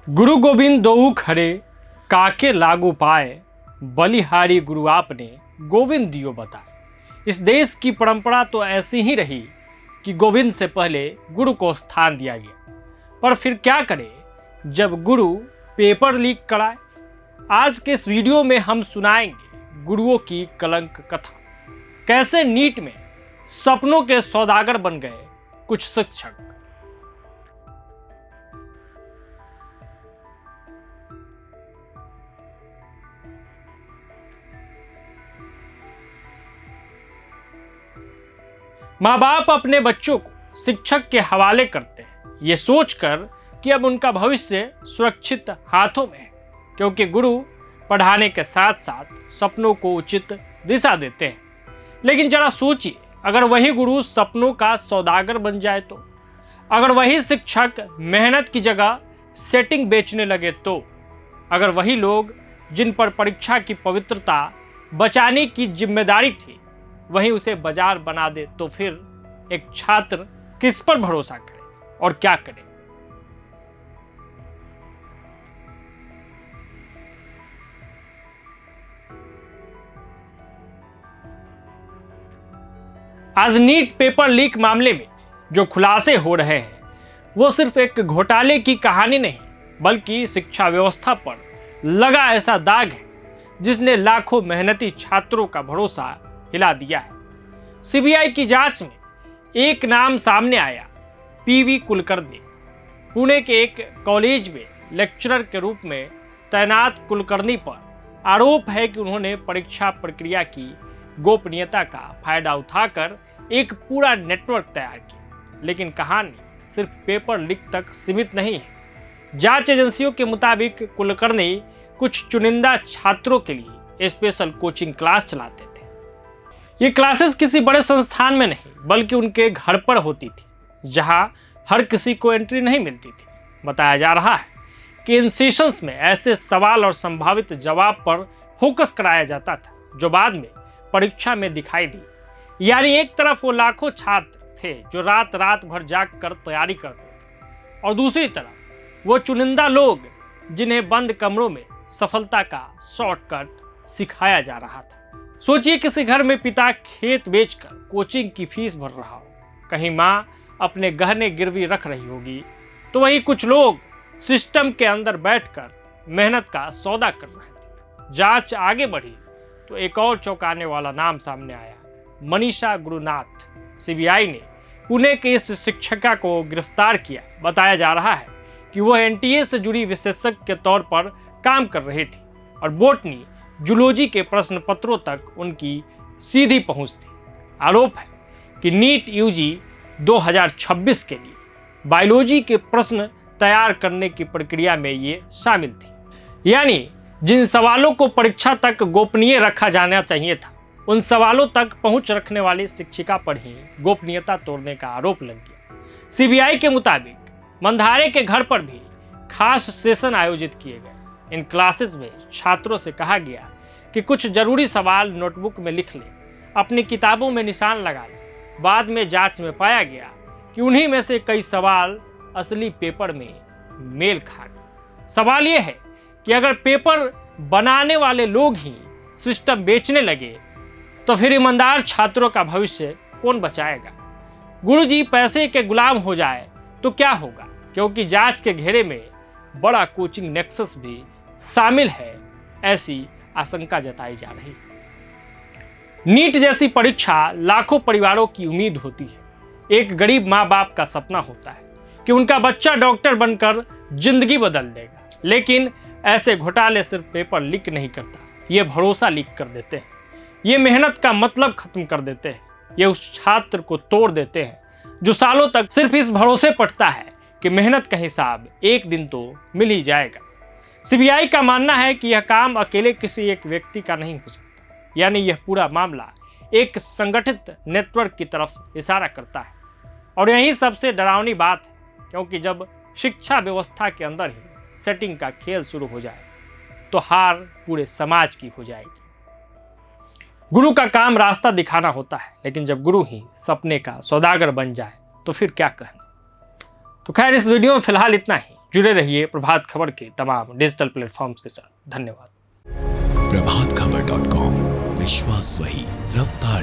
गुरु गोविंद दोऊ खड़े काके लागू पाए, बलिहारी गुरु आपने गोविंद दियो बताए। इस देश की परंपरा तो ऐसी ही रही कि गोविंद से पहले गुरु को स्थान दिया गया, पर फिर क्या करें जब गुरु पेपर लीक कराए। आज के इस वीडियो में हम सुनाएंगे गुरुओं की कलंक कथा। कैसे नीट में सपनों के सौदागर बन गए कुछ शिक्षक। माँ बाप अपने बच्चों को शिक्षक के हवाले करते हैं, ये सोचकर कि अब उनका भविष्य सुरक्षित हाथों में है, क्योंकि गुरु पढ़ाने के साथ साथ सपनों को उचित दिशा देते हैं। लेकिन जरा सोचिए, अगर वही गुरु सपनों का सौदागर बन जाए तो, अगर वही शिक्षक मेहनत की जगह सेटिंग बेचने लगे तो, अगर वही लोग जिन पर परीक्षा की पवित्रता बचाने की जिम्मेदारी थी वहीं उसे बाजार बना दे, तो फिर एक छात्र किस पर भरोसा करे और क्या करे। आज नीट पेपर लीक मामले में जो खुलासे हो रहे हैं वो सिर्फ एक घोटाले की कहानी नहीं, बल्कि शिक्षा व्यवस्था पर लगा ऐसा दाग है जिसने लाखों मेहनती छात्रों का भरोसा हिला दिया है। सीबीआई की जांच में एक नाम सामने आया, पीवी कुलकर्णी। पुणे के एक कॉलेज में लेक्चरर के रूप में तैनात कुलकर्णी पर आरोप है कि उन्होंने परीक्षा प्रक्रिया की गोपनीयता का फायदा उठाकर एक पूरा नेटवर्क तैयार किया। लेकिन कहानी सिर्फ पेपर लीक तक सीमित नहीं है। जांच एजेंसियों के मुताबिक कुलकर्णी कुछ चुनिंदा छात्रों के लिए स्पेशल कोचिंग क्लास चलाते थे। ये क्लासेस किसी बड़े संस्थान में नहीं, बल्कि उनके घर पर होती थी, जहां हर किसी को एंट्री नहीं मिलती थी। बताया जा रहा है कि इन सेशंस में ऐसे सवाल और संभावित जवाब पर फोकस कराया जाता था जो बाद में परीक्षा में दिखाई दी। यानी एक तरफ वो लाखों छात्र थे जो रात रात भर जाग कर तैयारी करते थे, और दूसरी तरफ वो चुनिंदा लोग जिन्हें बंद कमरों में सफलता का शॉर्टकट सिखाया जा रहा था। सोचिए, किसी घर में पिता खेत बेचकर कोचिंग की फीस भर रहा हो, कहीं माँ अपने गहने गिरवी रख रही होगी, तो वहीं कुछ लोग सिस्टम के अंदर बैठकर मेहनत का सौदा कर रहे थे। जांच आगे बढ़ी तो एक और चौंकाने वाला नाम सामने आया, मनीषा गुरुनाथ। सीबीआई ने पुणे के इस शिक्षिका को गिरफ्तार किया। बताया जा रहा है कि वह एनटीए से जुड़ी विशेषज्ञ के तौर पर काम कर रही थी और बोटनी जूलॉजी के प्रश्न पत्रों तक उनकी सीधी पहुंच थी। आरोप है कि नीट यूजी 2026 के लिए बायोलॉजी के प्रश्न तैयार करने की प्रक्रिया में ये शामिल थी। यानी जिन सवालों को परीक्षा तक गोपनीय रखा जाना चाहिए था, उन सवालों तक पहुंच रखने वाली शिक्षिका पर ही गोपनीयता तोड़ने का आरोप लग गया। सीबीआई के मुताबिक मंधारे के घर पर भी खास सेशन आयोजित किए गए। इन क्लासेस में छात्रों से कहा गया कि कुछ जरूरी सवाल नोटबुक में लिख लें, अपनी किताबों में निशान लगा लें। बाद में जांच में पाया गया कि उन्हीं में से कई सवाल असली पेपर में मेल खा गए। सवाल यह है कि अगर पेपर बनाने वाले लोग ही सिस्टम बेचने लगे तो फिर ईमानदार छात्रों का भविष्य कौन बचाएगा। गुरुजी पैसे के गुलाम हो जाए तो क्या होगा, क्योंकि जांच के घेरे में बड़ा कोचिंग नेक्सस भी शामिल है, ऐसी आशंका जताई जा रही है। नीट जैसी परीक्षा लाखों परिवारों की उम्मीद होती है। एक गरीब माँ बाप का सपना होता है कि उनका बच्चा डॉक्टर बनकर जिंदगी बदल देगा। लेकिन ऐसे घोटाले सिर्फ पेपर लीक नहीं करता, ये भरोसा लीक कर देते हैं, ये मेहनत का मतलब खत्म कर देते हैं, ये उस छात्र को तोड़ देते हैं जो सालों तक सिर्फ इस भरोसे पड़ता है कि मेहनत का हिसाब एक दिन तो मिल ही जाएगा। सीबीआई का मानना है कि यह काम अकेले किसी एक व्यक्ति का नहीं हो सकता, यानी यह पूरा मामला एक संगठित नेटवर्क की तरफ इशारा करता है। और यही सबसे डरावनी बात है, क्योंकि जब शिक्षा व्यवस्था के अंदर ही सेटिंग का खेल शुरू हो जाए तो हार पूरे समाज की हो जाएगी। गुरु का काम रास्ता दिखाना होता है, लेकिन जब गुरु ही सपने का सौदागर बन जाए तो फिर क्या कहना। तो खैर, इस वीडियो में फिलहाल इतना ही। जुड़े रहिए प्रभात खबर के तमाम डिजिटल प्लेटफॉर्म्स के साथ। धन्यवाद। प्रभातखबर.com, विश्वास वही, रफ्तार